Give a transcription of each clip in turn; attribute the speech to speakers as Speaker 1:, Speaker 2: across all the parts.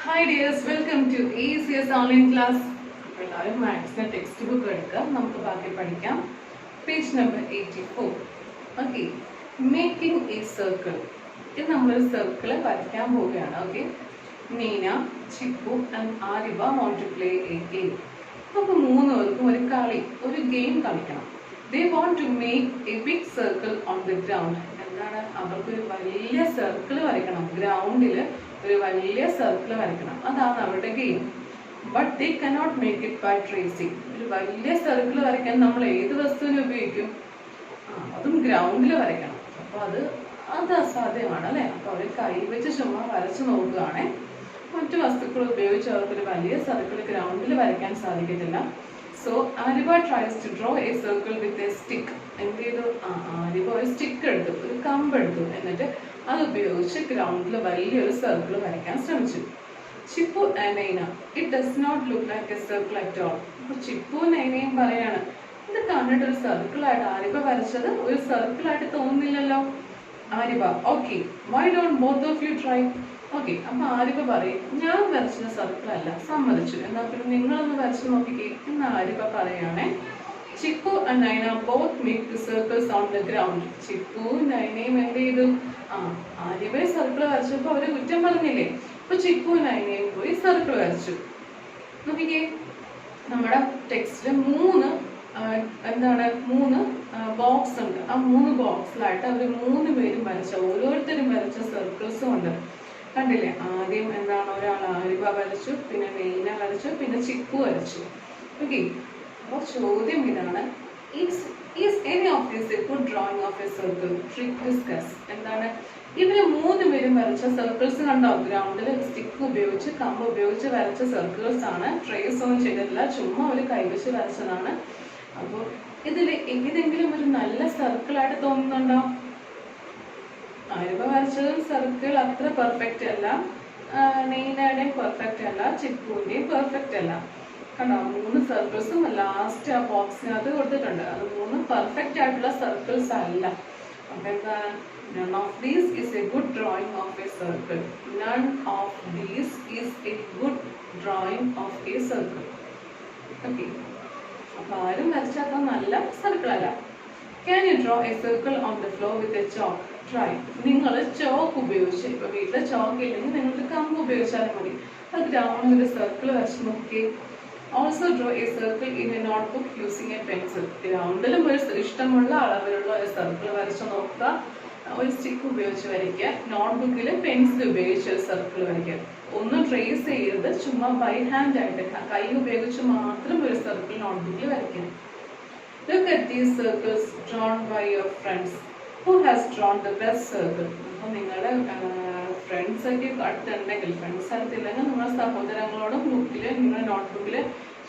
Speaker 1: Hi dears, welcome to ACS online class. എല്ലാവരും മാത്സിന്റെ text book എടുക്കുക, നമുക്ക് ബാക്കി പഠിക്കാം. Page number 84. Okay, making a circle. ഇത് നമ്മളൊരു സർക്കിൾ വരയ്ക്കാൻ പോവുകയാണ്. Okay, Neena, Chippu and Ariba want to play a game. നമുക്ക് മൂന്ന് പേർക്കും ഒരു ഗെയിം കളിക്കണം. They want to make a big circle on the ground. എന്താണ്, അവർക്കൊരു വലിയ സർക്കിൾ വരയ്ക്കണം. ഗ്രൗണ്ടിൽ ഒരു വലിയ സർക്കിൾ വരയ്ക്കണം, അതാണ് അവരുടെ game. But they cannot make it by tracing. ഒരു വലിയ സർക്കിൾ വരയ്ക്കാൻ നമ്മൾ ഏത് വസ്തുവിനെ ഉപയോഗിക്കും? അതും ഗ്രൗണ്ടിൽ വരയ്ക്കണം. അപ്പോൾ അത് അസാധ്യമാണ് അല്ലേ? അപ്പോൾ അവർ കൈവച്ച് ചുമ്മാ വരച്ച് നോക്കുകയാണെ. മറ്റു വസ്തുക്കൾ ഉപയോഗിച്ച് അവർക്കൊരു വലിയ സർക്കിൾ ഗ്രൗണ്ടിൽ വരയ്ക്കാൻ സാധിക്കത്തില്ല. So Ariba tries to draw a circle with a stick. എന്ത് ചെയ്തു? ആരിബ ഒരു സ്റ്റിക്ക് എടുത്തു, ഒരു കമ്പ് എടുത്തു, എന്നിട്ട് അത് ഉപയോഗിച്ച് ഗ്രൗണ്ടിൽ വലിയൊരു സർക്കിൾ വരയ്ക്കാൻ ശ്രമിച്ചു. Chippu and Naina, it does not look like a circle at all. അപ്പോൾ ചിപ്പു നൈനയും പറയാണ്, ഇത് കണ്ടിട്ട് ഒരു സർക്കിളായിട്ട് ആരിബ വരച്ചത് ഒരു സർക്കിളായിട്ട് തോന്നുന്നില്ലല്ലോ. Ariba, okay, why don't both of you try? Okay, അപ്പൊ ആരിബ പറയും, ഞാൻ വരച്ചത് സർക്കിൾ അല്ല, സമ്മതിച്ചു, എന്നാൽ പിന്നെ നിങ്ങളൊന്ന് വരച്ചു നോക്കിക്കേ എന്ന് ആരിബ പറയുകയാണെ. Chippu and Naina both make the circles on the ground. ചിപ്പുവും നൈനയും എന്ത് ചെയ്തു? ആരിബയെ സർക്കിൾ വരച്ചപ്പോൾ അവര് കുറ്റം പറഞ്ഞില്ലേ? അപ്പൊ ചിപ്പുവും നൈനയും പോയി സർക്കിൾ വരച്ചു. നോക്കിക്കേ, നമ്മുടെ ടെക്സ്റ്റില് മൂന്ന് ബോക്സ് ഉണ്ട്. ആ മൂന്ന് ബോക്സിലായിട്ട് അവർ മൂന്ന് പേരും വരച്ച, ഓരോരുത്തരും വരച്ച സർക്കിൾസും ഉണ്ട്. കണ്ടില്ലേ? ആദ്യം ഒരാൾ ആരിബ വരച്ചു, പിന്നെ നൈന വരച്ചു, പിന്നെ ചിപ്പു വരച്ചു. ഓക്കെ, അപ്പോൾ ചോദ്യം ഇതാണ്, is any of this a good drawing of a circle? Discuss. ഇവര് മൂന്ന് പേരും വരച്ച സർക്കിൾസ് കണ്ടോ? ഗ്രൗണ്ടിൽ സ്റ്റിക്ക് ഉപയോഗിച്ച്, കമ്പ് ഉപയോഗിച്ച് വരച്ച സർക്കിൾസ് ആണ്. ട്രേസ് ഒന്നും ചെയ്തിട്ടില്ല, ചുമ്മാ ഒരു കൈവച്ച് വരച്ചതാണ്. അപ്പോൾ ഇതിൽ ഏതെങ്കിലും ഒരു നല്ല സർക്കിളായിട്ട് തോന്നുന്നുണ്ടോ? ആരിബ വരച്ചതും സർക്കിൾ അത്ര പെർഫെക്റ്റ് അല്ല, നൈനയുടെയും പെർഫെക്റ്റ് അല്ല, ചിപ്പുവിന്റെയും പെർഫെക്റ്റ് അല്ല. കണ്ടോ, മൂന്ന് സർക്കിൾസും ലാസ്റ്റ് ആ ബോക്സിനകത്ത് കൊടുത്തിട്ടുണ്ട്. അത് മൂന്ന് പെർഫെക്റ്റ് ആയിട്ടുള്ള സർക്കിൾസ് അല്ല. അപ്പൊ എന്താണ്? None of these is a good drawing of a circle. None of these is a good drawing of a circle. Okay. അപ്പൊ ആരും വരച്ചാൽ നല്ല സർക്കിൾ അല്ല. Can you draw a circle on the floor with a chalk? Try. നിങ്ങൾ chalk ഉപയോഗിച്ച്, ഇപ്പൊ വീട്ടിലെ chalk ഇല്ലെങ്കിൽ നിങ്ങൾക്ക് കമ്പ് ഉപയോഗിച്ചാലും മതി. അത് ഗ്രൗണ്ടിൽ ഒരു സർക്കിൾ വരച്ച് നോക്കി. Also draw a circle in a notebook using a pencil. ഗ്രൗണ്ടിലും ഒരു ഇഷ്ടമുള്ള അളവിലുള്ള ഒരു സർക്കിൾ വരച്ച് നോക്കുക. ഒരു സ്റ്റിക്ക് ഉപയോഗിച്ച് വരയ്ക്കുക. നോട്ട്ബുക്കിൽ പെൻസിൽ ഉപയോഗിച്ച് ഒരു സർക്കിൾ വരയ്ക്കുക. ഒന്നും ട്രേസ് ചെയ്യരുത്, ചുമ്മാ ബൈ ഹാൻഡ് ആയിട്ട് കൈ ഉപയോഗിച്ച് മാത്രം ഒരു സർക്കിൾ നോട്ട്ബുക്കിൽ വരയ്ക്കണം. Look at these circles drawn by your friends. Who has drawn the best circle? അപ്പോൾ നിങ്ങളുടെ ഫ്രണ്ട്സ് ഒക്കെ അടുത്തുണ്ടെങ്കിൽ, ഫ്രണ്ട്സ് അടുത്തില്ലെങ്കിൽ നിങ്ങളുടെ സഹോദരങ്ങളോടും നിങ്ങളുടെ നോട്ട്ബുക്കില്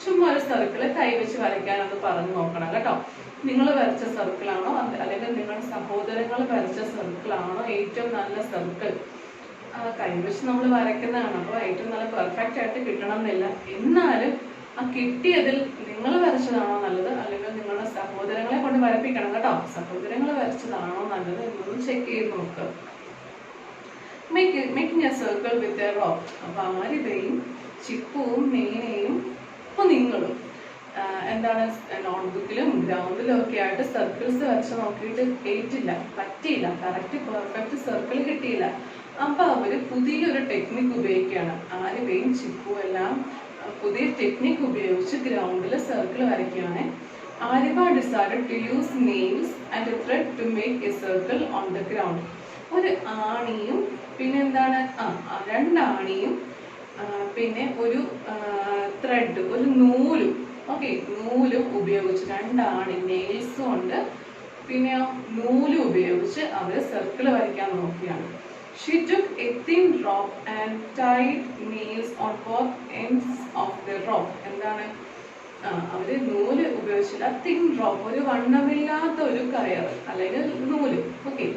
Speaker 1: ചുമ്മാ ഒരു സർക്കിള് കൈവച്ച് വരയ്ക്കാനൊന്ന് പറഞ്ഞു നോക്കണം കേട്ടോ. നിങ്ങൾ വരച്ച സർക്കിളാണോ അല്ലെങ്കിൽ നിങ്ങളുടെ സഹോദരങ്ങൾ വരച്ച സർക്കിളാണോ ഏറ്റവും നല്ല സർക്കിൾ? കൈവച്ച് നമ്മൾ വരയ്ക്കുന്നതാണ്, അപ്പോൾ ഏറ്റവും നല്ല പെർഫെക്റ്റ് ആയിട്ട് കിട്ടണം എന്നില്ല. എന്നാലും ആ കിട്ടിയതിൽ നിങ്ങൾ വരച്ചതാണോ നല്ലത് അല്ലെങ്കിൽ നിങ്ങളുടെ സഹോദരങ്ങളെ കൊണ്ട് വരപ്പിക്കണം കേട്ടോ. സഹോദരങ്ങൾ വരച്ചതാണോ നല്ലത് എന്നൊന്ന് ചെക്ക് ചെയ്ത് നോക്കുക. Making a circle with a rock. അപ്പൊ ആരിബയും ചിപ്പുവും നൈനയും നിങ്ങളും നോട്ട്ബുക്കിലും ഗ്രൗണ്ടിലും ഒക്കെ ആയിട്ട് സർക്കിൾസ് വരച്ച് നോക്കിയിട്ട് പറ്റിയില്ല, കറക്റ്റ് പെർഫെക്റ്റ് സർക്കിൾ കിട്ടിയില്ല. അപ്പൊ അവര് പുതിയൊരു ടെക്നിക്ക് ഉപയോഗിക്കുകയാണ്. ആരിബയും ചിപ്പു എല്ലാം പുതിയ ടെക്നിക്ക് ഉപയോഗിച്ച് ഗ്രൗണ്ടിൽ സർക്കിൾ വരയ്ക്കുകയാണ്. ആരിബ decided to use nails and a thread to make a circle on the ground. ഒരു ആണിയും പിന്നെ രണ്ടാണിയും പിന്നെ ഒരു ത്രെഡ്, ഒരു നൂലും, ഓക്കെ, നൂലും ഉപയോഗിച്ച്, രണ്ടാണി നെയിൽസും ഉണ്ട്, പിന്നെ നൂലും ഉപയോഗിച്ച് അവര് സർക്കിൾ വരയ്ക്കാൻ നോക്കിയാണ്. She took a thin rope and tied nails on both ends of the rope. അവര് നൂല് ഉപയോഗിച്ചില്ല, തിൻ റോപ്പ്, ഒരു വണ്ണമില്ലാത്ത ഒരു കയർ അല്ലെങ്കിൽ നൂല്, ഓക്കെ,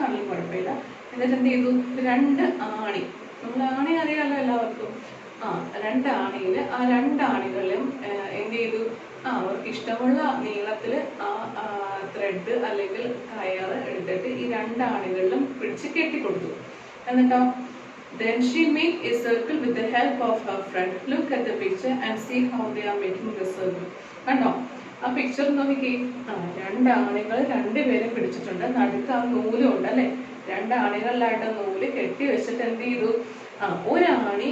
Speaker 1: ആണെങ്കിലും കുഴപ്പമില്ല. എന്നിട്ട് എന്ത് ചെയ്തു? രണ്ട് ആണി, നമ്മൾ ആണി അറിയാമല്ലോ എല്ലാവർക്കും. രണ്ടാണിയില് ആ രണ്ടാണികളിലും എന്ത് ചെയ്തു? അവർക്ക് ഇഷ്ടമുള്ള നീളത്തില് ആ ത്രെഡ് അല്ലെങ്കിൽ കയർ എടുത്തിട്ട് ഈ രണ്ടാണികളിലും പിടിച്ച് കെട്ടിക്കൊടുത്തു. എന്നിട്ടോ Then she made a circle with the help of her friend. Look at the picture and see how they are making the circle. കണ്ടോ ആ പിക്ചർ നോക്കിക്കേ. രണ്ടാണികൾ രണ്ടുപേരെ പിടിച്ചിട്ടുണ്ട്, നടുക്ക് ആ നൂലും ഉണ്ട് അല്ലെ. രണ്ടാണികളിലായിട്ട് നൂല് കെട്ടി വെച്ചിട്ട് എന്ത് ചെയ്തു, ഒരാണി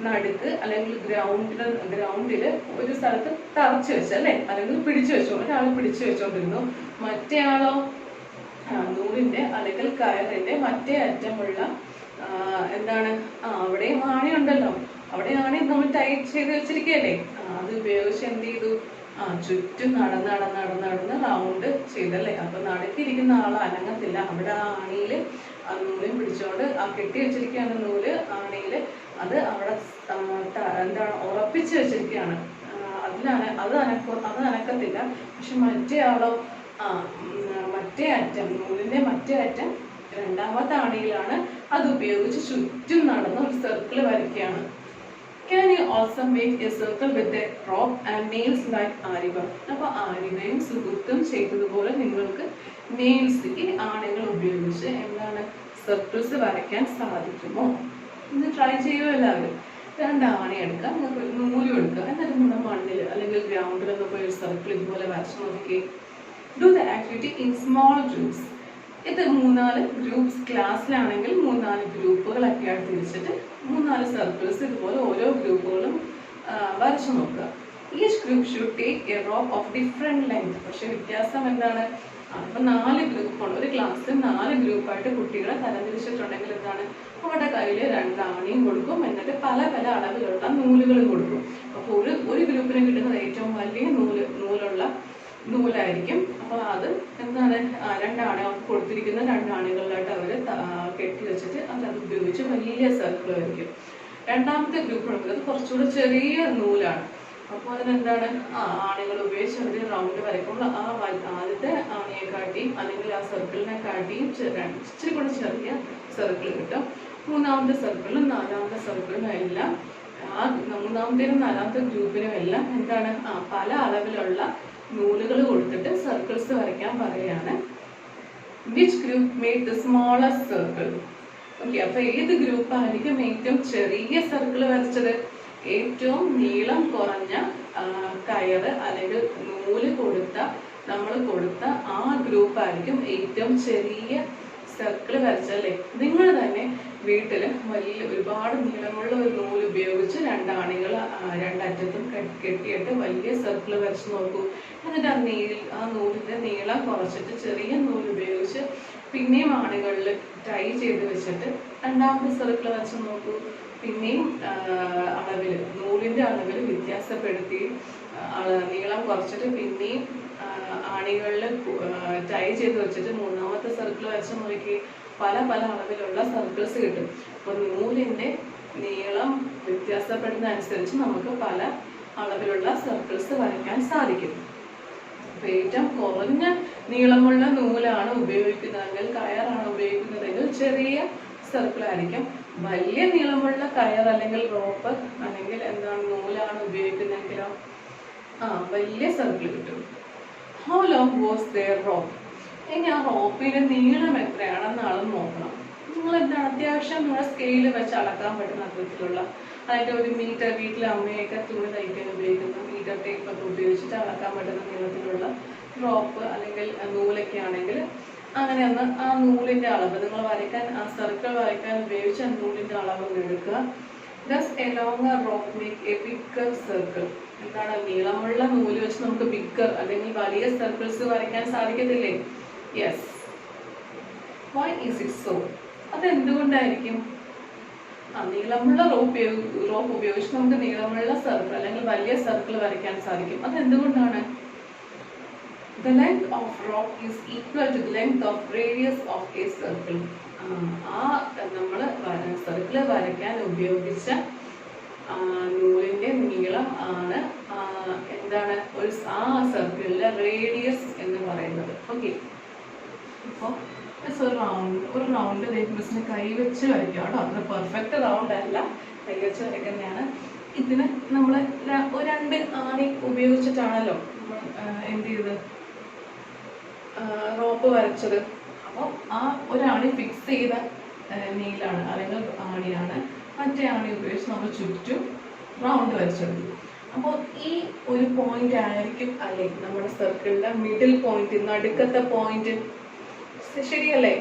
Speaker 1: നടുക്ക് അല്ലെങ്കിൽ ഗ്രൗണ്ടില് ഒരു സ്ഥലത്ത് തറച്ചു വെച്ചല്ലേ, അല്ലെങ്കിൽ പിടിച്ചു വെച്ചോ, ഒരാൾ പിടിച്ചു വെച്ചോണ്ടിരുന്നു. മറ്റേ ആളോ നൂലിന്റെ അല്ലെങ്കിൽ കയറിന്റെ മറ്റേ അറ്റമുള്ള എന്താണ് അവിടെയും ആണി ഉണ്ടല്ലോ, അവിടെ ആണി നമ്മൾ ടൈറ്റ് ചെയ്ത് വെച്ചിരിക്കല്ലേ, അത് ഉപയോഗിച്ച് എന്ത് ചെയ്തു, ചുറ്റും നടന്ന് റൗണ്ട് ചെയ്തല്ലേ. അപ്പൊ നടുക്കിരിക്കുന്ന ആൾ അനങ്ങത്തില്ല, അവിടെ ആ ആണിയില് ആ നൂലും പിടിച്ചോണ്ട് ആ കെട്ടി വെച്ചിരിക്കുകയാണ് നൂല് ആണിയില്, അത് അവിടെ എന്താണ് ഉറപ്പിച്ച് വെച്ചിരിക്കുകയാണ്. അത് അനക്കത്തില്ല. പക്ഷെ മറ്റേ ആളോ മറ്റേ അറ്റം, നൂലിന്റെ മറ്റേ അറ്റം രണ്ടാമത്തെ ആണിയിലാണ്, അത് ഉപയോഗിച്ച് ചുറ്റും നടന്ന് ഒരു സർക്കിൾ വരയ്ക്കുകയാണ്. Can you also make a circle with a rope and nails like ആരിവ? അപ്പൊ ആരിവയും സുഹൃത്തും ചെയ്തതുപോലെ നിങ്ങൾക്ക് നെയിൽസ്, ഈ ആണികൾ ഉപയോഗിച്ച് എന്താണ് സർക്കിൾസ് വരയ്ക്കാൻ സാധിക്കുമോ? ഇന്ന് ട്രൈ ചെയ്യുമോ എല്ലാവരും? രണ്ടാണി എടുക്കുക, നിങ്ങൾക്ക് ഒരു നൂലും എടുക്കുക, എന്നിട്ട് നമ്മുടെ മണ്ണിൽ അല്ലെങ്കിൽ ഗ്രൗണ്ടിലൊക്കെ പോയി ഒരു സർക്കിൾ ഇതുപോലെ വരച്ച് നോക്കി. Do the activity in small groups. ഇത് 3-4 ഗ്രൂപ്പ്സ്, ക്ലാസ്സിലാണെങ്കിൽ 3-4 ഗ്രൂപ്പുകളൊക്കെ ആയിട്ട് തിരിച്ചിട്ട് 3-4 സർക്കിൾസ് ഇതുപോലെ ഓരോ ഗ്രൂപ്പുകളും വരച്ചു നോക്കുക. Each group should take A rope of different length. പക്ഷെ വ്യത്യാസം എന്താണ്, അപ്പൊ 4 ഗ്രൂപ്പാണ്, ഒരു ക്ലാസ്സിൽ 4 ഗ്രൂപ്പായിട്ട് കുട്ടികളെ തരംതിരിച്ചിട്ടുണ്ടെങ്കിൽ എന്താണ്, അവരുടെ കയ്യിൽ 2 ആണിയും കൊടുക്കും, എന്നിട്ട് പല പല അളവിലുള്ള നൂലുകളും കൊടുക്കും. അപ്പൊ ഒരു ഗ്രൂപ്പിന് കിട്ടുന്നത് ഏറ്റവും വലിയ നൂലുള്ള നൂലായിരിക്കും. അപ്പൊ അത് എന്താണ് 2 ആണി കൊടുത്തിരിക്കുന്ന 2 ആണികളിലായിട്ട് അവര് കെട്ടി വെച്ചിട്ട് അത് ഉപയോഗിച്ച് വലിയ സർക്കിൾ ആയിരിക്കും. രണ്ടാമത്തെ ഗ്രൂപ്പ് എടുക്കുന്നത് കുറച്ചുകൂടെ ചെറിയ നൂലാണ്. അപ്പൊ അതിനെന്താണ് ആണികൾ ഉപയോഗിച്ച് അവര് റൗണ്ട് വരയ്ക്കുമ്പോൾ ആദ്യത്തെ ആണിയെ കാട്ടിയും അല്ലെങ്കിൽ ആ സർക്കിളിനെ കാട്ടിയും ഇച്ചിരി കൂടെ ചെറിയ സർക്കിൾ കിട്ടും. മൂന്നാമത്തെ സർക്കിളും 4-ാമത്തെ സർക്കിളിനും എല്ലാം മൂന്നാമത്തേനും 4-ാമത്തെ ഗ്രൂപ്പിനും എല്ലാം എന്താണ് പല അളവിലുള്ള നൂലുകൾ കൊടുത്തിട്ട് സർക്കിൾസ് വരയ്ക്കാൻ പറയുകയാണ്. Which group made the smallest circle? Okay, അപ്പൊ ഏത് ഗ്രൂപ്പ് ആയിരിക്കും ഏറ്റവും ചെറിയ സർക്കിൾ വരച്ചത്? ഏറ്റവും നീളം കുറഞ്ഞ കയറ് അല്ലെങ്കിൽ നൂല് നമ്മൾ കൊടുത്ത ആ ഗ്രൂപ്പ് ആയിരിക്കും ഏറ്റവും ചെറിയ സർക്കിൾ വരച്ചല്ലേ. നിങ്ങൾ തന്നെ വീട്ടില് ഒരുപാട് നീളമുള്ള ഒരു നൂല് ഉപയോഗിച്ച് 2 ആണികൾ 2 അറ്റത്തും കെട്ടിയിട്ട് വലിയ സർക്കിൾ വരച്ച് നോക്കൂ. എന്നിട്ട് ആ നൂലിന്റെ നീളം കുറച്ചിട്ട് ചെറിയ നൂല് ഉപയോഗിച്ച് പിന്നെയും ആണികളിൽ ടൈ ചെയ്ത് വെച്ചിട്ട് 2-ാമത്തെ സർക്കിൾ വരച്ച് നോക്കൂ. പിന്നെയും നൂലിന്റെ അളവിൽ വ്യത്യാസപ്പെടുത്തി നീളം കുറച്ചിട്ട് പിന്നെയും ആണികളിൽ ടൈ ചെയ്ത് വെച്ചിട്ട് 3-ാമത്തെ സർക്കിൾ വരച്ച് നോക്കി പല പല അളവിലുള്ള സർക്കിൾസ് കിട്ടും. അപ്പൊ നൂലിന്റെ നീളം വ്യത്യാസപ്പെടുന്ന അനുസരിച്ച് നമുക്ക് പല അളവിലുള്ള സർക്കിൾസ് വരയ്ക്കാൻ സാധിക്കും. അപ്പൊ ഏറ്റവും കുറഞ്ഞ നീളമുള്ള നൂലാണ് ഉപയോഗിക്കുന്നതെങ്കിൽ, കയറാണ് ഉപയോഗിക്കുന്നതെങ്കിൽ ചെറിയ സർക്കിൾ ആയിരിക്കും. വലിയ നീളമുള്ള കയർ അല്ലെങ്കിൽ റോപ്പ് അല്ലെങ്കിൽ എന്താണ് നൂലാണ് ഉപയോഗിക്കുന്നതെങ്കിലോ വലിയ സർക്കിൾ കിട്ടും. How long was there rope? ഇനി ആ റോപ്പിന്റെ നീളം എത്രയാണെന്ന് അളന്ന് നോക്കണം. നിങ്ങൾ എന്താണ് അത്യാവശ്യം നിങ്ങളുടെ സ്കെയില് വെച്ച് അളക്കാൻ പറ്റുന്ന അത്തരത്തിലുള്ള, അതായത് 1 മീറ്റർ, വീട്ടിലെ അമ്മയൊക്കെ തുണി തയ്ക്കാൻ ഉപയോഗിക്കുന്ന മീറ്റർ ടേപ്പ് ഒക്കെ ഉപയോഗിച്ചിട്ട് അളക്കാൻ പറ്റുന്ന നീളത്തിലുള്ള റോപ്പ് അല്ലെങ്കിൽ നൂലൊക്കെ ആണെങ്കിൽ അങ്ങനെ ഒന്ന് ആ നൂലിന്റെ അളവ് നിങ്ങൾ വരയ്ക്കാൻ, ആ സർക്കിൾ വരയ്ക്കാൻ ഉപയോഗിച്ച് ആ നൂലിന്റെ അളവ് ഒന്ന് എടുക്കുക. Thus a longer rope make a bigger circle. എന്താണ് നീളമുള്ള നൂല് വെച്ച് നമുക്ക് ബിഗ്ഗർ അല്ലെങ്കിൽ വലിയ സർക്കിൾസ് വരയ്ക്കാൻ സാധിക്കത്തില്ലേ? Yes. Why is it so? അതെന്തുകൊണ്ടായിരിക്കും? നീളമുള്ള റോപ്പ് ഉപയോഗിച്ച് നമുക്ക് നീളമുള്ള സർക്കിൾ അല്ലെങ്കിൽ വലിയ സർക്കിൾ വരയ്ക്കാൻ സാധിക്കും. അതെന്തുകൊണ്ടാണ്? The length of rope is equal to the length of radius of a circle. നമ്മൾ സർക്കിൾ വരയ്ക്കാൻ ഉപയോഗിച്ച നൂലിന്റെ നീളം ആണ് എന്താണ് ആ സർക്കിളിലെ റേഡിയസ് എന്ന് പറയുന്നത്. ഓക്കെ, ഇപ്പോൾ ഒരു റൗണ്ട് മിസ്സിന് കൈവച്ച് വരയ്ക്കുക കേട്ടോ. അത്ര പെർഫെക്റ്റ് റൗണ്ട് അല്ല, കൈവച്ച് വരയ്ക്കുന്നതാണ്. ഇതിന് നമ്മൾ 2 ആണി ഉപയോഗിച്ചിട്ടാണല്ലോ നമ്മൾ എന്ത് ചെയ്തത്, റോപ്പ് വരച്ചത്. അപ്പോൾ ആ ഒരാണി ഫിക്സ് ചെയ്ത നെയിലാണ് അല്ലെങ്കിൽ ആണിയാണ്. മറ്റേ ആണി ഉപയോഗിച്ച് നമ്മൾ ചുറ്റും റൗണ്ട് വരച്ചെടുക്കും. അപ്പോൾ ഈ ഒരു പോയിന്റ് ആയിരിക്കും അല്ലെ നമ്മുടെ സർക്കിളിന്റെ മിഡിൽ പോയിന്റ്, നടുക്കത്തെ പോയിന്റ്. ശരിയല്ലേ?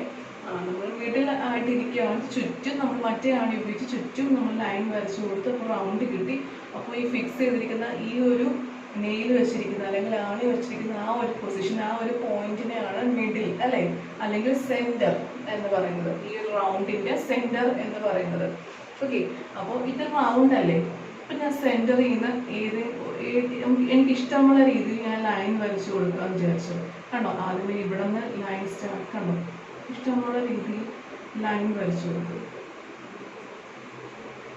Speaker 1: നമ്മൾ മിഡിൽ ആയിട്ടിരിക്കുകയാണ്. ചുറ്റും നമ്മൾ മറ്റേ ആണി ഉപയോഗിച്ച് ചുറ്റും നമ്മൾ ലൈൻ വരച്ചു കൊടുത്ത് അപ്പോൾ റൗണ്ട് കിട്ടി. അപ്പോൾ ഈ ഫിക്സ് ചെയ്തിരിക്കുന്ന ഈ ഒരു നെയിൽ വെച്ചിരിക്കുന്ന അല്ലെങ്കിൽ ആണി വെച്ചിരിക്കുന്ന ആ ഒരു പൊസിഷൻ, ആ ഒരു പോയിന്റിനെയാണ് മിഡിൽ അല്ലെ, അല്ലെങ്കിൽ സെന്റർ എന്ന് പറയുന്നത്. ഈ ഒരു റൗണ്ടിന്റെ സെന്റർ എന്ന് പറയുന്നത്. ഓക്കെ, അപ്പോൾ ഇത് റൗണ്ട് അല്ലേ? അപ്പൊ ഞാൻ സെന്ററിൽ നിന്ന് എനിക്ക് ഇഷ്ടമുള്ള രീതിയിൽ ഞാൻ ലൈൻ വരച്ചു കൊടുക്കാൻ വിചാരിച്ചു. കണ്ടോ, ആദ്യമേ ഇവിടെ നിന്ന് ലൈൻ സ്റ്റാർട്ട്, കണ്ടോ, ഇഷ്ടമുള്ള രീതിയിൽ ലൈൻ വരച്ചു കൊടുക്കും.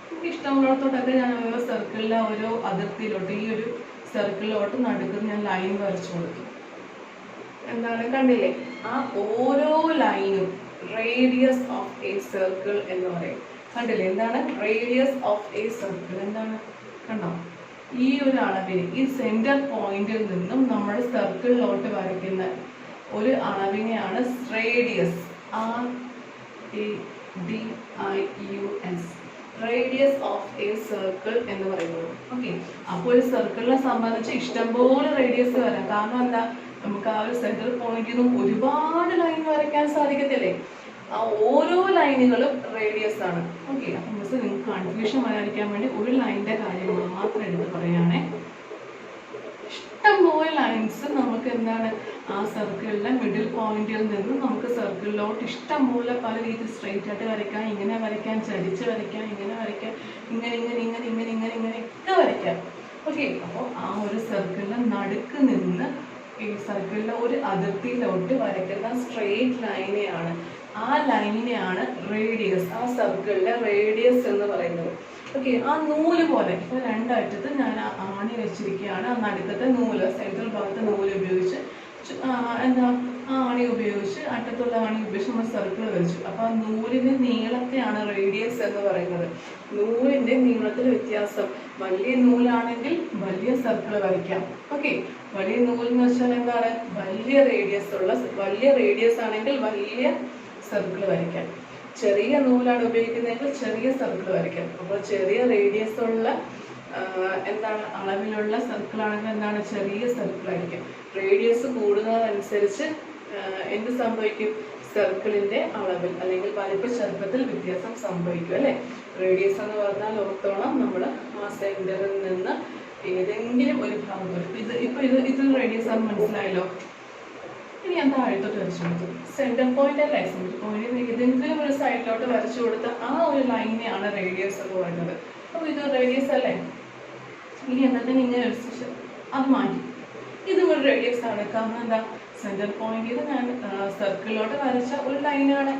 Speaker 1: എനിക്ക് ഇഷ്ടമുള്ളത്തോട്ടൊക്കെ ഞാൻ ഓരോ സർക്കിളിലെ ഓരോ അതിർത്തിയിലോട്ട്, ഈ ഒരു സർക്കിളിലോട്ട് നടുക്ക് ഞാൻ ലൈൻ വരച്ചു കൊടുക്കും. എന്താണ്, കണ്ടില്ലേ? ആ ഓരോ ലൈനും റേഡിയസ് ഓഫ് എ സർക്കിൾ എന്ന് പറയും. കണ്ടില്ലേ? എന്താണ് റേഡിയസ് ഓഫ് എ സർക്കിൾ? എന്താണ്, കണ്ടോ? ഈ ഒരു അളവിന്, ഈ സെന്റർ പോയിന്റിൽ നിന്നും നമ്മൾ സർക്കിളിലോട്ട് വരയ്ക്കുന്ന ഒരു അളവിനെയാണ് radius, RADIUS, radius of a circle എന്ന് പറയുന്നത്. ഓക്കെ, അപ്പോൾ ഒരു സർക്കിളിനെ സംബന്ധിച്ച് ഇഷ്ടംപോലെ റേഡിയസ് വരാം. കാരണം എന്താ, നമുക്ക് ആ ഒരു സെന്റർ പോയിന്റിൽ നിന്നും ഒരുപാട് ലൈൻ വരയ്ക്കാൻ സാധിക്കത്തില്ലേ? ആ ഓരോ ലൈനുകളും റേഡിയസ് ആണ്. ഓക്കെ, അപ്പം മിസ് നിങ്ങൾക്ക് കൺഫ്യൂഷൻ വരാതിരിക്കാൻ വേണ്ടി ഒരു ലൈനിന്റെ കാര്യം മാത്രം എടുത്ത് പറയുകയാണെ. ഇഷ്ടംപോലെ ലൈൻസ് നമുക്ക് എന്താണ് ആ സർക്കിളിലെ മിഡിൽ പോയിന്റിൽ നിന്ന് നമുക്ക് സർക്കിളിലോട്ട് ഇഷ്ടംപോലെ പല രീതിയിൽ സ്ട്രെയിറ്റ് ആയിട്ട് വരയ്ക്കാം, ഇങ്ങനെ വരയ്ക്കാം, ചരിച്ച് വരയ്ക്കാം, ഇങ്ങനെ വരയ്ക്കാം, ഇങ്ങനെ ഇങ്ങനെ ഇങ്ങനെ ഇങ്ങനെ ഇങ്ങനെ ഇങ്ങനെയൊക്കെ വരയ്ക്കാം. ഓക്കെ, അപ്പോൾ ആ ഒരു സർക്കിളിലെ നടുക്ക് നിന്ന് ഈ സർക്കിളിലെ ഒരു അതിർത്തിയിലോട്ട് വരയ്ക്കുന്ന സ്ട്രെയിറ്റ് ലൈനെയാണ്, ആ ലൈനിനെയാണ് റേഡിയസ്, ആ സർക്കിളിലെ റേഡിയസ് എന്ന് പറയുന്നത്. ഓക്കെ, ആ നൂല് പോലെ ഇപ്പൊ രണ്ടറ്റത്ത് ഞാൻ ആണി വെച്ചിരിക്കുകയാണ്. ആ നടുക്കത്തെ നൂല്, സെൻട്രൽ ഭാഗത്തെ നൂല് ഉപയോഗിച്ച് എന്താ ആണി ഉപയോഗിച്ച്, അറ്റത്തുള്ള ആണി ഉപയോഗിച്ച് നമ്മൾ സർക്കിൾ വരച്ചു. അപ്പൊ ആ നൂലിന്റെ നീളത്തെയാണ് റേഡിയസ് എന്ന് പറയുന്നത്. നൂലിന്റെ നീളത്തിൽ വ്യത്യാസം. വലിയ നൂലാണെങ്കിൽ വലിയ സർക്കിൾ വരയ്ക്കാം. ഓക്കെ, വലിയ നൂൽ എന്ന് വെച്ചാൽ എന്താണ്, വലിയ റേഡിയസ് ആണെങ്കിൽ വലിയ സർക്കിൾ വരയ്ക്കാം. ചെറിയ നൂലാണ് ഉപയോഗിക്കുന്നതെങ്കിൽ ചെറിയ സർക്കിൾ വരയ്ക്കാം. അപ്പോൾ ചെറിയ റേഡിയസ് ഉള്ള എന്താണ് അളവിലുള്ള സർക്കിൾ ആണെങ്കിൽ എന്താണ് ചെറിയ സർക്കിൾ ആയിരിക്കും. റേഡിയസ് കൂടുന്നതനുസരിച്ച് എന്ത് സംഭവിക്കും, സർക്കിളിന്റെ അളവിൽ അല്ലെങ്കിൽ വലിപ്പ ചെറുപ്പത്തിൽ വ്യത്യാസം സംഭവിക്കും അല്ലെ. റേഡിയസ് എന്ന് പറഞ്ഞാൽ ഓർത്തോളം നമ്മൾ ആ സെന്ററിൽ നിന്ന് ഏതെങ്കിലും ഒരു ഭാഗം, ഇത് റേഡിയസ് ആണ്, മനസ്സിലായല്ലോ. ഇനി ഞാൻ താഴത്തോട്ട് വരച്ചു കൊടുത്തു. സെന്റർ പോയിന്റ് അല്ലേ, സെന്റർ പോയിന്റ് ഏതെങ്കിലും ഒരു സൈഡിലോട്ട് വരച്ചു കൊടുത്ത ആ ഒരു ലൈനെയാണ് റേഡിയസ് എന്ന് പറയുന്നത്. അപ്പൊ ഇത് റേഡിയസ് അല്ലേ. ഇനി എന്നതിന് ഇങ്ങനെ അത് മാറ്റി, ഇതും ഒരു റേഡിയസ് ആണ്. കാരണം എന്താ, സെന്റർ പോയിന്റിൽ ഞാൻ സർക്കിളിലോട്ട് വരച്ച ഒരു ലൈനാണ്,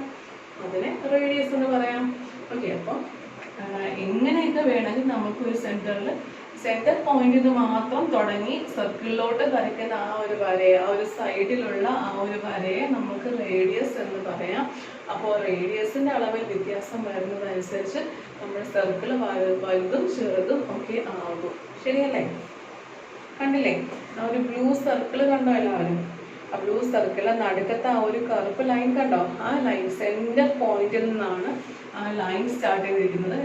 Speaker 1: അതിനെ റേഡിയസ് എന്ന് പറയാം. ഓക്കെ, അപ്പം എങ്ങനെയൊക്കെ വേണമെങ്കിൽ നമുക്കൊരു സെന്റർ പോയിന്റിൽ നിന്ന് മാത്രം തുടങ്ങി സർക്കിളിലോട്ട് വരയ്ക്കുന്ന ആ ഒരു വരയെ, ആ ഒരു സൈഡിലുള്ള ആ ഒരു വരയെ നമുക്ക് റേഡിയസ് എന്ന് പറയാം. അപ്പോൾ റേഡിയസിന്റെ അളവിൽ വ്യത്യാസം വരുന്നതനുസരിച്ച് നമ്മുടെ സർക്കിൾ വലുതും ചെറുതും ഒക്കെ ആകും. ശരിയല്ലേ? കണ്ടില്ലേ, ആ ഒരു ബ്ലൂ സർക്കിൾ കണ്ടോ എല്ലാവരും? ആ ബ്ലൂ സർക്കിളിലെ നടുക്കത്തെ ആ ഒരു കറുപ്പ് ലൈൻ കണ്ടോ? ആ ലൈൻ സെന്റർ പോയിന്റിൽ നിന്നാണ് ആ ലൈൻ സ്റ്റാർട്ട് ചെയ്തിരിക്കുന്നത്.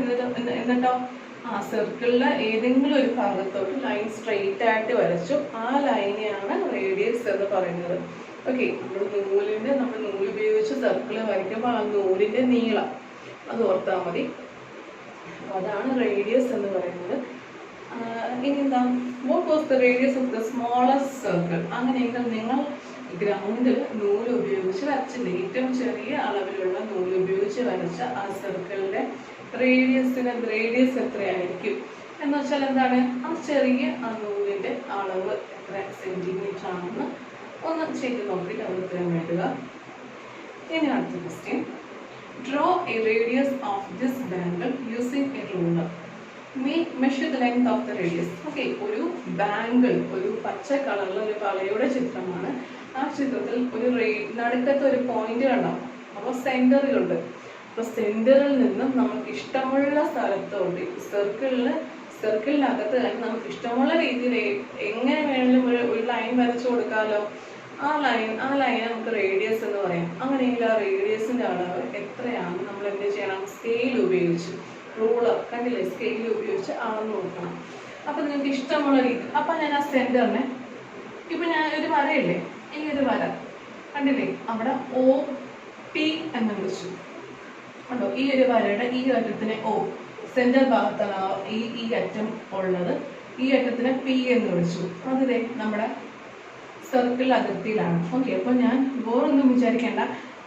Speaker 1: എന്നിട്ടോ ആ സർക്കിളിലെ ഏതെങ്കിലും ഒരു ഭാഗത്തോട്ട് ലൈൻ സ്ട്രെയിറ്റ് ആയിട്ട് വരച്ചു. ആ ലൈനെയാണ് റേഡിയസ് എന്ന് പറയുന്നത്. ഓക്കെ, നമ്മൾ നൂല് ഉപയോഗിച്ച് സർക്കിൾ വരയ്ക്കുമ്പോൾ ആ നൂലിന്റെ നീളം അത് ഓർത്താൽ മതി. അതാണ് റേഡിയസ് എന്ന് പറയുന്നത്. ഇനി എന്താ, what was the radius of the smallest circle? അങ്ങനെയെങ്കിൽ നിങ്ങൾ ഗ്രൗണ്ടിൽ നൂല് ഉപയോഗിച്ച് വരച്ചില്ലേ, ഏറ്റവും ചെറിയ അളവിലുള്ള നൂല് ഉപയോഗിച്ച് വരച്ച ആ സർക്കിളിന്റെ റേഡിയസ് എത്രയായിരിക്കും എന്ന് വെച്ചാൽ എന്താണ്, ആ ചെറിയ ആ നൂലിന്റെ അളവ് എത്ര സെന്റിമീറ്റർ ആണെന്ന് ഒന്ന് ചെയ്ത് നോക്കിയിട്ട് അത് ഉത്തരം എഴുതുക. ഇനി അടുത്ത question, draw A radius of this bangle using a ruler. Measure the length of the radius. Okay, ഒരു ബാംഗിൾ, ഒരു പച്ച കളറിലുള്ള ഒരു വളയുടെ ചിത്രമാണ്. ആ ചിത്രത്തിൽ ഒരു നടുക്കത്തെ ഒരു പോയിന്റ് കണ്ടാവും. അപ്പോൾ സെന്ററുകളുണ്ട്. അപ്പൊ സെന്ററിൽ നിന്നും നമുക്ക് ഇഷ്ടമുള്ള സ്ഥലത്തോട്ട് സർക്കിളിനകത്ത് തന്നെ നമുക്ക് ഇഷ്ടമുള്ള രീതിയിൽ എങ്ങനെ വേണമെങ്കിലും ഒരു ലൈൻ വരച്ചു കൊടുക്കാമല്ലോ. ആ ലൈൻ നമുക്ക് റേഡിയസ് എന്ന് പറയാം. അങ്ങനെയെങ്കിൽ ആ റേഡിയസിന്റെ അളവ് എത്രയാണ് നമ്മൾ എന്ത് ചെയ്യണം? സ്കെയിൽ ഉപയോഗിച്ച്, റൂളർ കണ്ടില്ലേ, സ്കെയിൽ ഉപയോഗിച്ച് അളന്ന് നോക്കണം. അപ്പൊ നിങ്ങൾക്ക് ഇഷ്ടമുള്ള രീതി. അപ്പൊ ഞാൻ ആ സെന്ററിനെ, ഇപ്പൊ ഞാൻ ഒരു വരയില്ലേ, ഈ ഒരു വര കണ്ടില്ലേ, അവിടെ OP എന്ന് വിളിച്ചു കണ്ടോ. ഈ ഒരു വരയുടെ ഈ അറ്റത്തിനെ O, സെന്റർ ഭാഗത്താണ് ഈ അറ്റം ഉള്ളത്. ഈ അറ്റത്തിനെ P എന്ന് വിളിച്ചു. അതിലെ നമ്മുടെ സർക്കിൾ അതിർത്തിയിലാണ്. ഓക്കെ, അപ്പൊ ഞാൻ വേറൊന്നും വിചാരിക്കേണ്ട,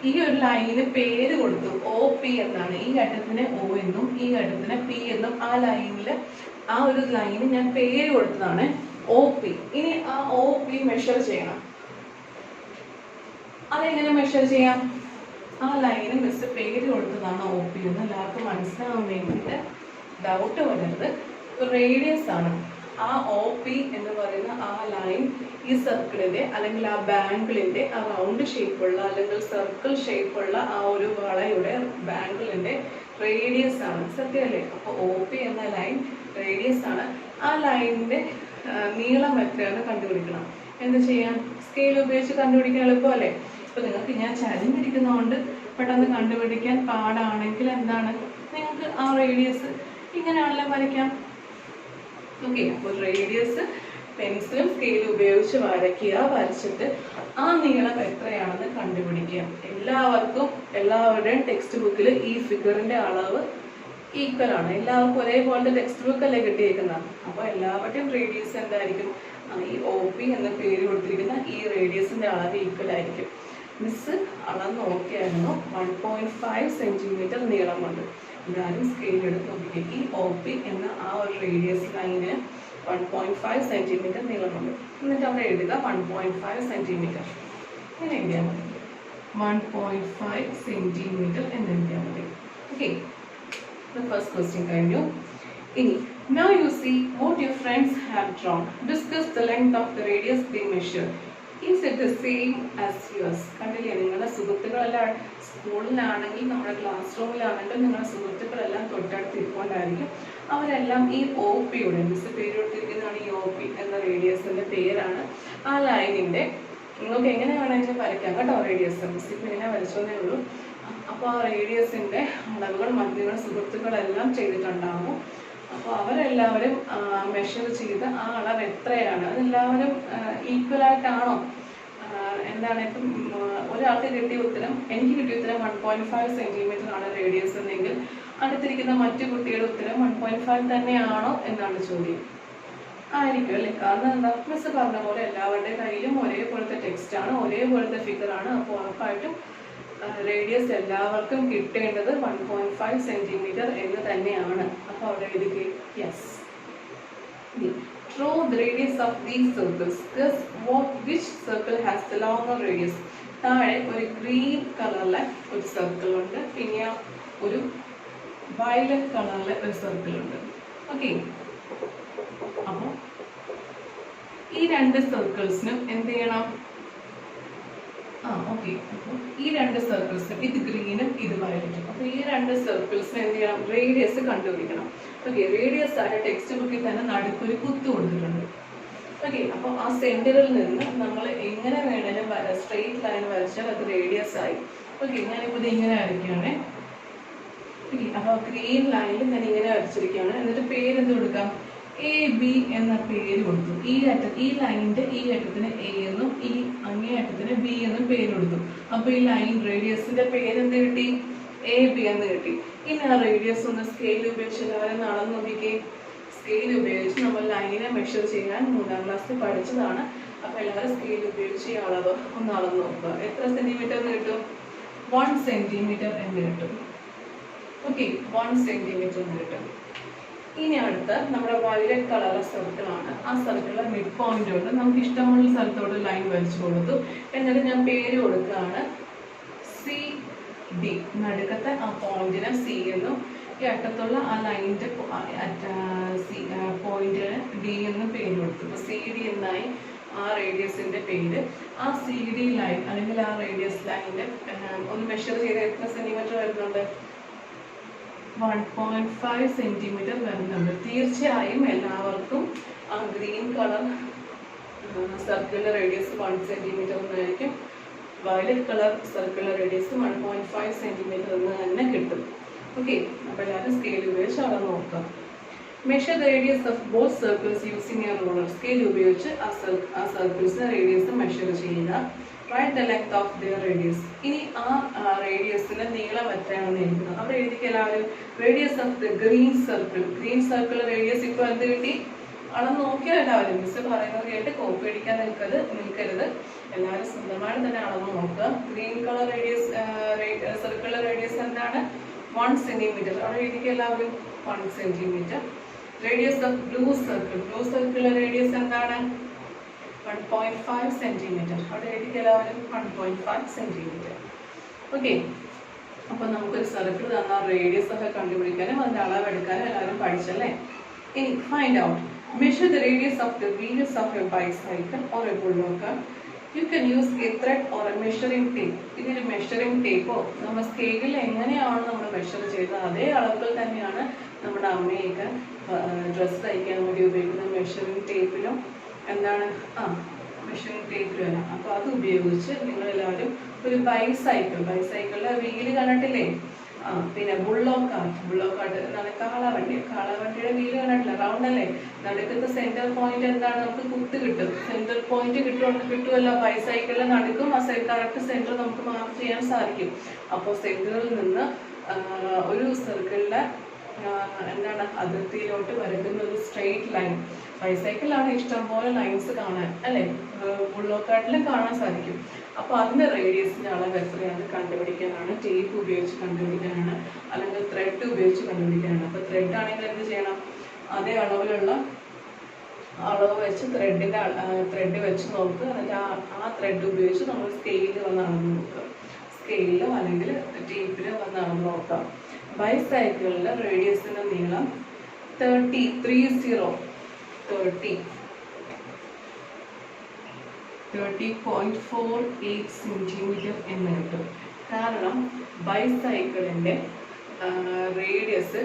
Speaker 1: ഈ ഒരു ലൈനിന് പേര് കൊടുത്തു, OP എന്നാണ്. ഈ ഘട്ടത്തിന് O എന്നും ഈ ഘട്ടത്തിന് P എന്നും ആ ഒരു ലൈന് ഞാൻ പേര് കൊടുത്തതാണ് OP. ഇനി ആ OP മെഷർ ചെയ്യണം. അതെങ്ങനെ മെഷർ ചെയ്യാം? ആ ലൈന് മിസ് പേര് കൊടുത്തതാണ് OP എന്ന് എല്ലാവർക്കും മനസ്സിലാവാൻ വേണ്ടിയിട്ട് ഡൗട്ട് വരരുത്. റേഡിയസ് ആണ്. ആ OP എന്ന് പറയുന്ന ആ ലൈൻ ഈ സർക്കിളിന്റെ അല്ലെങ്കിൽ ആ ബാങ്കിളിന്റെ ആ റൗണ്ട് ഷേപ്പുള്ള അല്ലെങ്കിൽ സർക്കിൾ ഷേപ്പുള്ള ആ ഒരു വളയുടെ ബാങ്കിളിന്റെ റേഡിയസ് ആണ്. സത്യമല്ലേ? അപ്പൊ OP എന്ന ലൈൻ റേഡിയസ് ആണ്. ആ ലൈനിന്റെ നീളം എത്രയാണ് കണ്ടുപിടിക്കണം. എന്ത് ചെയ്യാം? സ്കെയിൽ ഉപയോഗിച്ച് കണ്ടുപിടിക്കാൻ എളുപ്പമല്ലേ? ഇപ്പൊ നിങ്ങൾക്ക് ഞാൻ ചരിഞ്ഞിരിക്കുന്നതുകൊണ്ട് പെട്ടെന്ന് കണ്ടുപിടിക്കാൻ പാടാണെങ്കിൽ എന്താണ്, നിങ്ങൾക്ക് ആ റേഡിയസ് ഇങ്ങനെയാണല്ലോ വരയ്ക്കാം. ഓക്കെ, അപ്പോൾ റേഡിയസ് പെൻസിലും സ്കെയിലും ഉപയോഗിച്ച് വരച്ചിട്ട് ആ നീളം എത്രയാണെന്ന് കണ്ടുപിടിക്കുക. എല്ലാവരുടെയും ടെക്സ്റ്റ് ബുക്കിൽ ഈ ഫിഗറിന്റെ അളവ് ഈക്വൽ ആണ്. എല്ലാവർക്കും ഒരേപോലത്തെ ടെക്സ്റ്റ് ബുക്ക് അല്ലേ കിട്ടിയേക്കുന്നത്. അപ്പോൾ എല്ലാവരുടെയും റേഡിയസ് എന്തായിരിക്കും? ഈ OP എന്ന പേര് കൊടുത്തിരിക്കുന്ന ഈ റേഡിയസിന്റെ അളവ് ഈക്വൽ ആയിരിക്കും. മിസ് അളന്ന് നോക്കിയായിരുന്നു 1.5 സെന്റിമീറ്റർ നീളമുണ്ട്. എല്ലാവരും സ്കെയിൽ എടുത്ത് നോക്കിക്കേ. ഈ OP എന്ന ആ ഒരു റേഡിയസ് ലൈന് 1.5 സെന്റിമീറ്റർ നീളമുണ്ട്. എന്നിട്ട് അവിടെ എഴുതുക 1.5 സെന്റിമീറ്റർ എന്ന് എഴുതിയാൽ മതി. 1.5 സെന്റിമീറ്റർ എന്ന് എഴുതിയാൽ മതി. ഓക്കെ, the first question കഴിഞ്ഞു. ഇനി now you see what your friends have drawn. Discuss the length of the radius they measure. Is it the same as yours? കണ്ടില്ലേ, നിങ്ങളുടെ സുഹൃത്തുക്കളെല്ലാം സ്കൂളിലാണെങ്കിൽ നമ്മുടെ ക്ലാസ് റൂമിലാണെങ്കിൽ നിങ്ങളുടെ സുഹൃത്തുക്കളെല്ലാം തൊട്ടടുത്ത് ഇരിക്കൊണ്ടായിരിക്കും. അവരെല്ലാം ഈ OPയുടെ മിസ് പേര് കൊടുത്തിരിക്കുന്നതാണ്. ഈ OP എന്ന റേഡിയസിന്റെ പേരാണ്. ആ ലൈനിന്റെ നിങ്ങൾക്ക് എങ്ങനെ വേണമെങ്കിലും വരയ്ക്കാം കേട്ടോ. റേഡിയസ് മിസ് ഇപ്പം ഇങ്ങനെ വരച്ചോന്നേ ഉള്ളൂ. അപ്പോൾ ആ റേഡിയസിന്റെ അളവുകൾ നിങ്ങളുടെ സുഹൃത്തുക്കളെല്ലാം ചെയ്തിട്ടുണ്ടാകും. അപ്പോൾ അവരെല്ലാവരും മെഷർ ചെയ്ത് ആ അളവ് എത്രയാണ്, അതെല്ലാവരും ഈക്വൽ ആയിട്ടാണോ, എന്താണ് ഇപ്പം ഒരാൾക്ക് കിട്ടിയ ഉത്തരം, എനിക്ക് കിട്ടിയ ഉത്തരം 1.5 സെന്റിമീറ്റർ ആണ് റേഡിയസ് എന്നെങ്കിൽ അടുത്തിരിക്കുന്ന മറ്റു കുട്ടികളുടെ ഉത്തരം 1.5 തന്നെയാണോ എന്നാണ് ചോദ്യം. ആയിരിക്കും അല്ലേ? കാരണം എന്താ, മിസ് പറഞ്ഞ പോലെ എല്ലാവരുടെ കയ്യിലും ഒരേപോലത്തെ ടെക്സ്റ്റ് ആണ്, ഒരേപോലത്തെ ഫിഗർ ആണ്. അപ്പോൾ ഉറപ്പായിട്ടും റേഡിയസ് എല്ലാവർക്കും കിട്ടേണ്ടത് 1.5 സെന്റിമീറ്റർ എന്ന് തന്നെയാണ്. അപ്പോൾ അവിടെ എഴുതുക yes. Draw the radius of these circles. Guess which circle has the longer radius. താഴെ ഒരു ഗ്രീൻ കളറിലെ ഒരു സർക്കിൾ ഉണ്ട്, പിന്നെ ഒരു വയലറ്റ് കളറിലെ ഒരു സർക്കിൾ ഉണ്ട്. ഓക്കെ, അപ്പോൾ ഈ രണ്ട് സർക്കിൾസിനും എന്ത് ചെയ്യണം? ഓക്കെ, അപ്പോൾ ഈ രണ്ട് സർക്കിൾസിനും, ഇത് ഗ്രീനും ഇത് വയലറ്റും, അപ്പോൾ ഈ രണ്ട് സർക്കിൾസിനും എന്ത് ചെയ്യണം? റേഡിയസ് കണ്ടുപിടിക്കണം. ഓക്കെ, റേഡിയസ് ആയ ടെക്സ്റ്റ് ബുക്കിൽ തന്നെ നടുക്കൊരു കുത്ത് കൊടുത്തിട്ടുണ്ട്. ഓക്കെ, അപ്പോൾ ആ സെന്ററിൽ നിന്ന് നമ്മൾ എങ്ങനെ വേണേലും സ്ട്രെയിറ്റ് ലൈൻ വരച്ചാൽ അത് റേഡിയസ് ആയി. ഓക്കെ, ഞാനിപ്പോൾ ഇത് ഇങ്ങനെ വരയ്ക്കുകയാണേ. അപ്പോൾ ഗ്രീൻ ലൈനിൽ ഞാൻ ഇങ്ങനെ വരച്ചിരിക്കുകയാണ്. എന്നിട്ട് പേരെന്ത് കൊടുക്കാം? AB എന്ന പേര് കൊടുത്തു. ഈ ലൈനിന്റെ ഈ അറ്റത്തിന് A എന്നും ഈ അങ്ങേ അറ്റത്തിന് B എന്നും പേര് കൊടുത്തു. അപ്പോൾ ഈ ലൈൻ റേഡിയസിന്റെ പേരെന്ത് കിട്ടി? AB എന്ന് കിട്ടി. ഇനി ആ റേഡിയസ് ഒന്ന് സ്കെയിൽ ഉപയോഗിച്ച് എല്ലാവരും അളന്ന് നോക്കിക്കേ. സ്കെയിൽ ഉപയോഗിച്ച് നമ്മൾ ലൈനിനെ മെഷർ ചെയ്യാൻ 3ാം ക്ലാസ്സിൽ പഠിച്ചതാണ്. അപ്പോൾ എല്ലാവരും സ്കെയിൽ ഉപയോഗിച്ച് ഈ അളവ് ഒന്ന് അളന്ന് നോക്കുക. എത്ര സെന്റിമീറ്റർ എന്ന് കിട്ടും? 1 സെന്റിമീറ്റർ എന്ന് കിട്ടും. ഓക്കെ, 1 സെന്റിമീറ്റർ എന്ന് കിട്ടും. ഇനി അടുത്ത നമ്മുടെ വയലറ്റ് കളർ സർക്കിൾ ആണ്. ആ സർക്കിളിലെ മിഡ് പോയിന്റ് കൊണ്ട് നമുക്ക് ഇഷ്ടമുള്ള സ്ഥലത്തോട്ട് ലൈൻ വരച്ചു കൊടുത്തു. എന്നിട്ട് ഞാൻ പേര് കൊടുക്കുകയാണ് CD. നടുക്കത്തെ ആ പോയിന്റിന് C എന്നും ഈ അറ്റത്തുള്ള ആ ലൈനിന്റെ പോയിന്റിന് D എന്നും പേര് കൊടുത്തു. അപ്പോൾ CD എന്നായി ആ റേഡിയസിന്റെ പേര്. ആ CD ലൈൻ അല്ലെങ്കിൽ ആ റേഡിയസ് ലൈനിന്റെ ഒന്ന് മെഷർ ചെയ്ത് എത്ര സെന്റിമീറ്റർ വരുന്നുണ്ട്? 1.5 സെന്റിമീറ്റർ വരുന്നുണ്ട്. തീർച്ചയായും എല്ലാവർക്കും ആ ഗ്രീൻ കളർ സർക്കിളിൻ്റെ റേഡിയസ് 1 സെൻറ്റിമീറ്റർ എന്നായിരിക്കും. വയലറ്റ് കളർ സർക്കിളിൻ്റെ റേഡിയസ് 1.5 സെൻറ്റിമീറ്റർ എന്ന് തന്നെ കിട്ടും. ഓക്കെ, അപ്പോൾ എല്ലാവരും സ്കെയിൽ ഉപയോഗിച്ച് അളന്ന് നോക്കാം. Measure the radius of both circles using a ruler. Scale ഉപയോഗിച്ച് ആ സർക്കിൾസിൻ്റെ റേഡിയസ് മെഷർ ചെയ്യുക. Write the length of their radius. ഇനി ആ റേഡിയസിന്റെ നീളം എത്രയാണെന്ന് എഴുതുക. അവിടെ എഴുതിക്ക് എല്ലാവരും. Radius of the green circle. Green circle radius ഇപ്പോൾ എന്ത് കിട്ടി? അളന്ന് നോക്കിയാൽ എല്ലാവരും മിസ് പറയുന്നത് കേട്ട് കോപ്പി അടിക്കാൻ നിൽക്കരുത്. എല്ലാവരും സ്വന്തമായിട്ട് തന്നെ അളന്ന് നോക്കുക. ഗ്രീൻ കളർ റേഡിയസ് സർക്കിളിലെ റേഡിയസ് എന്താണ്? 1 സെൻറ്റിമീറ്റർ. അവിടെ എഴുതിക്ക് എല്ലാവരും 1 centimetre. Radius of blue circle. Blue സർക്കിളിലെ റേഡിയസ് എന്താണ്? 1.5 സെൻറ്റിമീറ്റർ. അവിടെ എഴുതിക്ക് എല്ലാവരും 1.5 സെൻറ്റിമീറ്റർ. ഓക്കെ, അപ്പോൾ നമുക്കൊരു സർക്കിൾ തന്നാൽ റേഡിയസ് ഒക്കെ കണ്ടുപിടിക്കാനും അതിൻ്റെ അളവെടുക്കാനും എല്ലാവരും പഠിച്ചല്ലേ? ഇനി find out. Measure the radius of the wheels of a bicycle or a bulldozer. You can use a thread or a measuring tape. ഇതിൽ മെഷറിംഗ് ടേപ്പോ നമ്മൾ സ്കെയിലിൽ എങ്ങനെയാണ് നമ്മൾ മെഷർ ചെയ്തത് അതേ അളവുകൾ തന്നെയാണ് നമ്മുടെ അമ്മയൊക്കെ ഡ്രസ്സ് തയ്ക്കാൻ വേണ്ടി ഉപയോഗിക്കുന്ന മെഷറിംഗ് ടേപ്പിലും എന്താണ് മെഷറിംഗ് ടേപ്പിലും. അപ്പോൾ അത് ഉപയോഗിച്ച് നിങ്ങളെല്ലാവരും ഒരു ബൈസൈക്കിളിലെ വീല് കണ്ടിട്ടില്ലേ? പിന്നെ ബുള്ളോ കാർട്ട് എന്താണ്? കാളവണ്ടിയുടെ വീല് കണ്ടിട്ടില്ല? റൗണ്ട് അല്ലേ? നടുക്കത്തെ സെന്റർ പോയിന്റ് എന്താണ്? നമുക്ക് കുത്ത് കിട്ടും. സെന്റർ പോയിന്റ് കിട്ടുമല്ലോ ബൈസൈക്കിളിലെ നടുക്കും. ആ കറക്റ്റ് സെന്റർ നമുക്ക് മാർക്ക് ചെയ്യാൻ സാധിക്കും. അപ്പോൾ സെന്ററിൽ നിന്ന് ഒരു സർക്കിളിലെ എന്താണ് അതിർത്തിയിലോട്ട് വരയ്ക്കുന്ന ഒരു സ്ട്രെയിറ്റ് ലൈൻ. ബൈസൈക്കിളാണ് ഇഷ്ടംപോലെ ലൈൻസ് കാണാൻ അല്ലേ? ബുള്ളോ കാർട്ടിലും കാണാൻ സാധിക്കും. അപ്പോൾ അതിൻ്റെ റേഡിയസിൻ്റെ അളവ് എത്രയാണ് കണ്ടുപിടിക്കാനാണ്. ടേപ്പ് ഉപയോഗിച്ച് കണ്ടുപിടിക്കാനാണ്, അല്ലെങ്കിൽ ത്രെഡ് ഉപയോഗിച്ച് കണ്ടുപിടിക്കാനാണ്. അപ്പോൾ ത്രെഡ് ആണെങ്കിൽ എന്ത് ചെയ്യണം? അതേ അളവിലുള്ള അളവ് വെച്ച് ത്രെഡ് വെച്ച് നോക്കുക. എന്നിട്ട് ആ ത്രെഡ് ഉപയോഗിച്ച് നമ്മൾ സ്കെയിലിൽ വന്ന് അളന്ന് നോക്കുക. സ്കെയിലിലോ അല്ലെങ്കിൽ ടേപ്പിലോ വന്ന് അളന്ന് നോക്കാം. ബൈസൈക്കിളിൻ്റെ റേഡിയസിൻ്റെ നീളം 30.48 സെൻറ്റിമീറ്റർ എന്ന് കിട്ടും. കാരണം ബൈസൈക്കിളിൻ്റെ റേഡിയസ്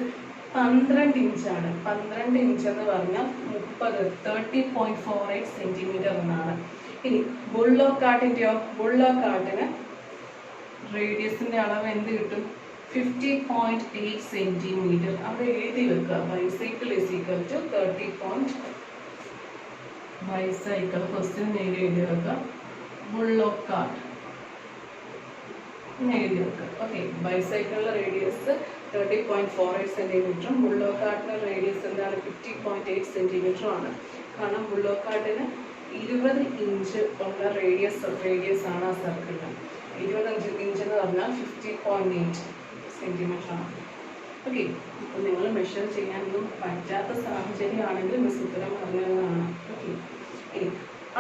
Speaker 1: 12 ഇഞ്ചാണ്. 12 ഇഞ്ച് എന്ന് പറഞ്ഞാൽ 30 സെൻറ്റിമീറ്റർ എന്നാണ്. ഇനി ബുള്ളോ കാർട്ടിന് റേഡിയസിൻ്റെ അളവ് എന്ത് കിട്ടും? 50.8 സെൻറ്റിമീറ്റർ. അവിടെ എഴുതി വെക്കുക. Bicycle is equal to 30. Bicycle question എഴുതി വെക്കുക. ബുള്ളോ കാർട്ട് എഴുതി വെക്കുക. ഓക്കെ, ബൈസൈക്കിളിലെ റേഡിയസ് 30.48 സെൻറ്റിമീറ്ററും ബുള്ളോ കാർട്ടിൻ്റെ റേഡിയസ് എന്താണ്? 50.8 സെൻറ്റിമീറ്ററും ആണ്. കാരണം ബുള്ളോ കാർട്ടിന് 20 ഇഞ്ച് ഉള്ള റേഡിയസ് ആണ് ആ സർക്കിളിന്. 20 ഇഞ്ച് എന്ന് പറഞ്ഞാൽ 50.8 സെൻറ്റിമീറ്റർ ആണ്. ഓക്കെ, അപ്പോൾ നിങ്ങൾ മെഷർ ചെയ്യാനൊന്നും പറ്റാത്ത സാഹചര്യമാണെങ്കിൽ മിസ് ഉത്തരം പറഞ്ഞതാണ്. ഓക്കെ, ഇനി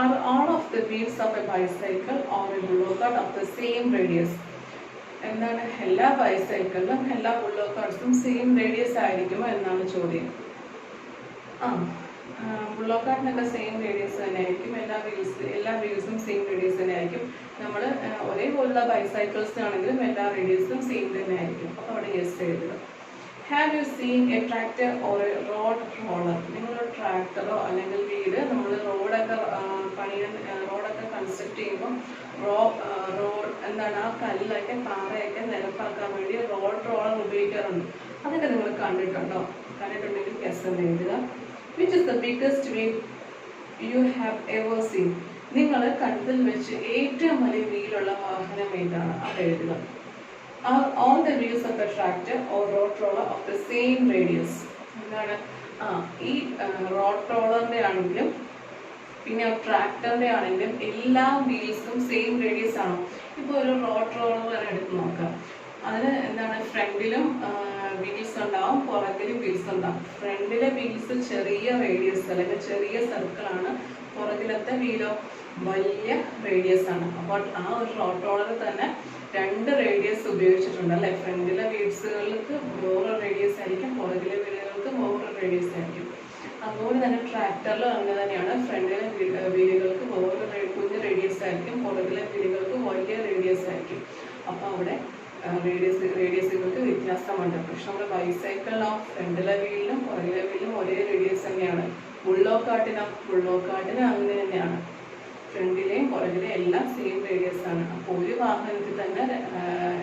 Speaker 1: are all of the wheels of a bicycle or a bull cart of the same radius? എന്താണ്? എല്ലാ ബൈസൈക്കിളിലും എല്ലാ ബുള്ളോ കാർട്സും സെയിം റേഡിയസ് ആയിരിക്കുമോ എന്നാണ് ചോദ്യം. ബുള്ളോ കാർട്ടിനൊക്കെ സെയിം റേഡിയസ് തന്നെ ആയിരിക്കും. എല്ലാ വീൽസും സെയിം റേഡിയസ് തന്നെ ആയിരിക്കും. നമ്മൾ ഒരേപോലുള്ള ബൈസൈക്കിൾസിനാണെങ്കിലും എല്ലാ റേഡിയസും സെയിം തന്നെ ആയിരിക്കും. അപ്പോൾ അവിടെ യെസ് എഴുതുക. Have you seen a tractor or A road roller? നിങ്ങൾ ട്രാക്ടറോ അല്ലെങ്കിൽ വീട് നമ്മൾ റോഡൊക്കെ കൺസ്ട്രക്ട് ചെയ്യുമ്പോൾ റോഡ് എന്താണ്? ആ കല്ലൊക്കെ പാറയൊക്കെ നിരപ്പാക്കാൻ വേണ്ടി റോഡ് റോളർ ഉപയോഗിക്കാറുണ്ട്. അതൊക്കെ നിങ്ങൾ കണ്ടിട്ടുണ്ടോ? കണ്ടിട്ടുണ്ടെങ്കിൽ യെസ് എന്ന് എഴുതുക. Which is the biggest wheel you have ever seen? നിങ്ങൾ കണ്ടതിൽ വെച്ച് ഏറ്റവും വലിയ വീലുള്ള വാഹനം ഏതാണ്? അത് എഴുതുക. Are all the wheels of a tractor or road roller of the same radius? എന്താണ്? ഈ റോഡ് റോളറിൻ്റെ ആണെങ്കിലും പിന്നെ ട്രാക്ടറിൻ്റെ ആണെങ്കിലും എല്ലാ വീൽസും സെയിം റേഡിയസ് ആണോ? ഇപ്പോൾ ഒരു റോഡ് റോളർ തന്നെ എടുത്ത് നോക്കാം. അതിന് എന്താണ്? ഫ്രണ്ടിലും വീൽസ് ഉണ്ടാവും, പുറകിലും വീൽസ് ഉണ്ടാവും. ഫ്രണ്ടിലെ വീൽസ് ചെറിയ റേഡിയസ് അല്ലെങ്കിൽ ചെറിയ സർക്കിളാണ്. പുറകിലത്തെ വീലോ വലിയ റേഡിയസ് ആണ്. അപ്പോൾ ആ ഒരു റോഡ് റോളർ തന്നെ 2 റേഡിയസ് ഉപയോഗിച്ചിട്ടുണ്ട് അല്ലേ? ഫ്രണ്ടിലെ വീൽസുകൾക്ക് വേറെ റേഡിയസ് ആയിരിക്കും, പുറകിലെ വീലുകൾക്ക് വേറെ റേഡിയസ് ആയിരിക്കും. അതുപോലെ തന്നെ ട്രാക്ടറിൽ അങ്ങനെ തന്നെയാണ്. ഫ്രണ്ടിലെ വീലുകൾക്ക് വേറെ കുഞ്ഞ് റേഡിയസ് ആയിരിക്കും, പുറകിലെ വീലുകൾക്ക് വലിയ റേഡിയസ് ആയിരിക്കും. അപ്പോൾ അവിടെ റേഡിയസുകൾക്ക് വ്യത്യാസമുണ്ട്. പക്ഷെ നമ്മുടെ ബൈസൈക്കിളിനോ ഫ്രണ്ടിലെ വീലിനും പുറകിലെ വീലിനും ഒരേ റേഡിയസ് തന്നെയാണ്. ബുള്ളോ കാർട്ടിന് അങ്ങനെ തന്നെയാണ്. ഫ്രണ്ടിലെയും പുറകിലെയും എല്ലാം സെയിം റേഡിയസ് ആണ്. അപ്പോൾ ഒരു വാഹനത്തിൽ തന്നെ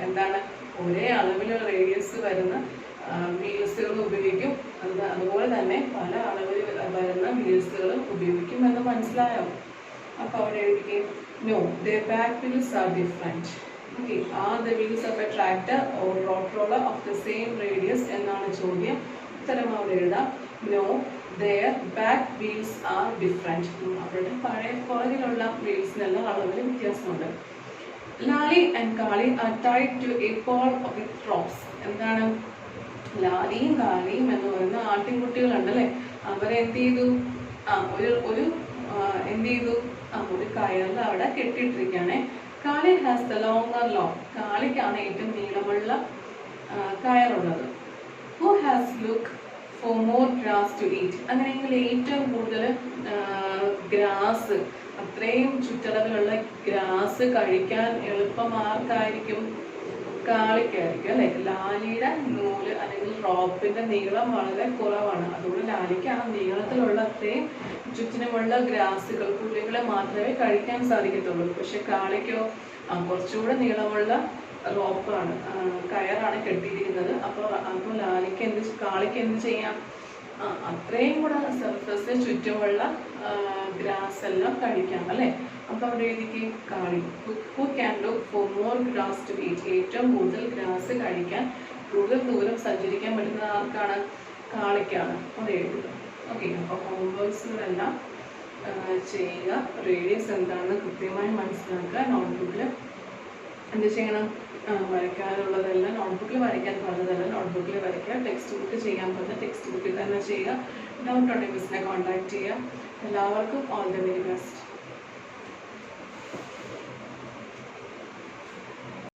Speaker 1: എന്താണ് ഒരേ അളവിലുള്ള റേഡിയസ് വരുന്ന വീൽസുകൾ ഉപയോഗിക്കും. അതുപോലെ തന്നെ പല അളവിൽ വരുന്ന വീൽസുകളും ഉപയോഗിക്കും എന്ന് മനസ്സിലായോ? അപ്പോൾ അവിടെ എഴുതിക്കും no the back wheels are different. Okay, are the wheels of a tractor or road roller of the same radius എന്നാണ് ചോദ്യം. ഉത്തരം അവിടെ എഴുതാം no their back wheels are different. അവരുടെ പുറകിലുള്ള വീൽസിനെല്ലാം അളവിൽ വ്യത്യാസമുണ്ട്. Lali and Kali are tied to a pole with ropes. എന്താണ് ലാലിയും കാളിയും എന്ന് പറയുന്ന ആട്ടിൻകുട്ടികളുണ്ടല്ലേ, അവരെന്ത് ചെയ്തു? എന്ത് ചെയ്തു? ഒരു കയറിൽ അവിടെ കെട്ടിയിട്ടിരിക്കുകയാണെ. Kali has the longer long. കാളിക്കാണ് ഏറ്റവും നീളമുള്ള കയറുള്ളത്. Who has look for more grass to eat. അങ്ങനെയെങ്കിൽ ഏറ്റവും കൂടുതൽ ഗ്രാസ്, അത്രയും ചുറ്റളവിലുള്ള ഗ്രാസ് കഴിക്കാൻ എളുപ്പം ആർക്കായിരിക്കും? കാളിക്കായിരിക്കും അല്ലെ. ലാലിയുടെ നൂല് അല്ലെങ്കിൽ റോപ്പിന്റെ നീളം വളരെ കുറവാണ്. അതുകൊണ്ട് ലാലിക്കാണ് നീളത്തിലുള്ള അത്രയും ചുറ്റിനുമുള്ള ഗ്രാസുകൾ, പുല്ലുകളെ മാത്രമേ കഴിക്കാൻ സാധിക്കത്തുള്ളൂ. പക്ഷെ കാളിക്കോ കുറച്ചുകൂടെ നീളമുള്ള റോപ്പാണ്, കയറാണ് കെട്ടിയിരിക്കുന്നത്. അപ്പോൾ കാളിക്ക് എന്ത് ചെയ്യാം? അത്രയും കൂടെ സർഫസിന് ചുറ്റുമുള്ള ഗ്രാസ് എല്ലാം കഴിക്കാം അല്ലെ. അപ്പൊ അവിടെ എഴുതിക്ക് Kali. Who can look for more grass to eat. ഏറ്റവും കൂടുതൽ ഗ്രാസ് കഴിക്കാൻ, കൂടുതൽ ദൂരം സഞ്ചരിക്കാൻ പറ്റുന്നത് ആർക്കാണ്? കാളിക്കാണ്. അവിടെ എഴുതുക. ഓക്കെ, അപ്പൊ ഹോംവർക്സുകളെല്ലാം ചെയ്യുക. റേഡിയസ് എന്താണെന്ന് കൃത്യമായി മനസ്സിലാക്കുക. നോട്ട്ബുക്കിൽ എന്ത് ചെയ്യണം? വരയ്ക്കാനുള്ളതെല്ലാം നോട്ട്ബുക്കിൽ വരയ്ക്കാൻ പറഞ്ഞതല്ല നോട്ട്ബുക്കിൽ വരയ്ക്കുക. ടെക്സ്റ്റ് ബുക്ക് ചെയ്യാൻ പറഞ്ഞ ടെക്സ്റ്റ് ബുക്കിൽ തന്നെ ചെയ്യുക. ഡൗട്ട് ഉണ്ടെങ്കിൽ മിസ്സിനെ കോൺടാക്ട് ചെയ്യുക. എല്ലാവർക്കും ഓൾ ദ വെരി ബെസ്റ്റ്.